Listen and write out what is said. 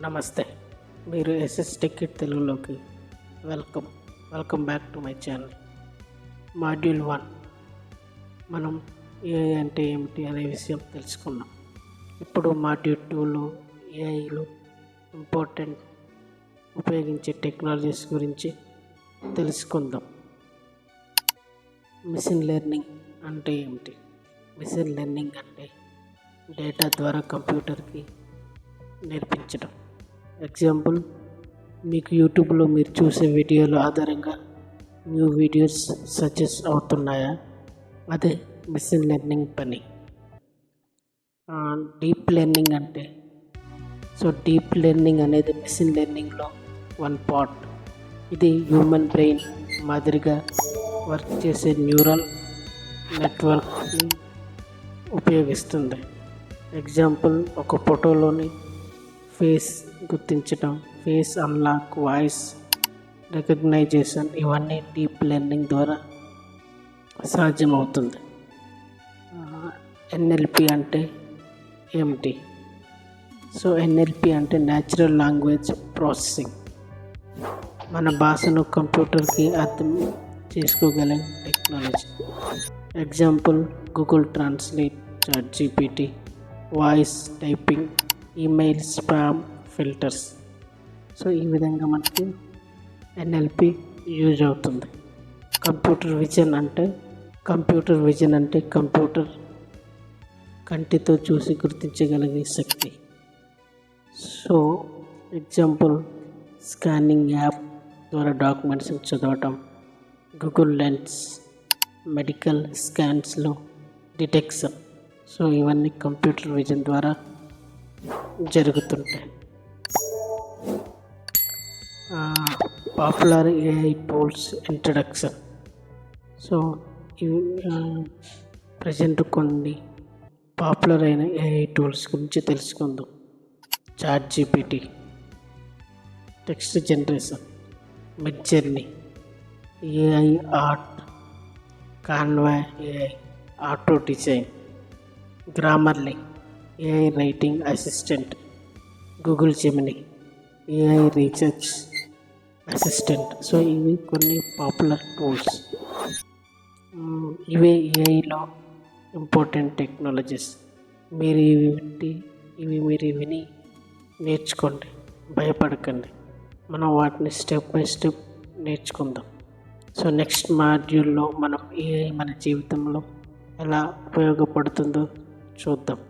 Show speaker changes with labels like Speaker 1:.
Speaker 1: నమస్తే. మీరు SS ticket తెలుగులోకి welcome back to my channel. Module 1 మనం ఏఐ అంటే ఏమిటి అనే విషయం తెలుసుకున్నాం. ఇప్పుడు మాడ్యూల్ 2లో ఏఐలో ఇంపార్టెంట్ ఉపయోగించే టెక్నాలజీస్ గురించి తెలుసుకుందాం. మిషన్ లెర్నింగ్ అంటే ఏమిటి? మిషన్ లెర్నింగ్ అంటే డేటా ద్వారా కంప్యూటర్కి నేర్పించడం. ఎగ్జాంపుల్, మీకు యూట్యూబ్లో మీరు చూసే వీడియోల ఆధారంగా న్యూ వీడియోస్ సజెస్ట్ అవుతున్నాయా? అదే మిషన్ లెర్నింగ్ పని. డీప్ లెర్నింగ్ అంటే డీప్ లెర్నింగ్ అనేది మిషన్ లెర్నింగ్లో వన్ పార్ట్. ఇది హ్యూమన్ బ్రెయిన్ మాదిరిగా వర్క్ చేసే న్యూరల్ నెట్వర్క్ని ఉపయోగిస్తుంది. ఎగ్జాంపుల్, ఒక ఫోటోలోని ఫేస్ గుర్తించడం, ఫేస్ అన్లాక్, వాయిస్ రికగ్నైజేషన్ ఇవన్నీ డీప్ లెర్నింగ్ ద్వారా సాధ్యమవుతుంది. ఎన్ఎల్పి అంటే ఏమిటి? ఎన్ఎల్పి అంటే న్యాచురల్ లాంగ్వేజ్ ప్రాసెసింగ్. మన భాషను కంప్యూటర్కి అర్థం చేసుకోగల technology. Example, Google translate, ChatGPT, voice typing, email spam filters. ఈ విధంగా మనకి ఎన్ఎల్పి యూజ్ అవుతుంది. కంప్యూటర్ విజన్ అంటే కంప్యూటర్ కంటితో చూసి గుర్తించగలిగే శక్తి. ఎగ్జాంపుల్, స్కానింగ్ యాప్ ద్వారా డాక్యుమెంట్స్ చదవటం, గూగుల్ లెన్స్, మెడికల్ స్కాన్స్లో డిటెక్షన్. ఇవన్నీ కంప్యూటర్ విజన్ ద్వారా జరుగుతుంటాయి. Popular AI tools introduction. ఇవి ప్రజెంట్ కొన్ని పాపులర్ అయిన ఏఐ టూల్స్ గురించి తెలుసుకుందాం. ChatGPT, text generation, Midjourney, AI art, Canva AI, auto design, Grammarly, AI writing assistant, Google Gemini, AI research assistant. ఇవి కొన్ని పాపులర్ టూల్స్. ఇవే ఏఐలో ఇంపార్టెంట్ టెక్నాలజీస్. మీరు విని నేర్చుకోండి, భయపడకండి. మనం వాటిని స్టెప్ బై స్టెప్ నేర్చుకుందాం. నెక్స్ట్ మాడ్యూల్లో మనం ఏఐ మన జీవితంలో ఎలా ఉపయోగపడుతుందో చూద్దాం.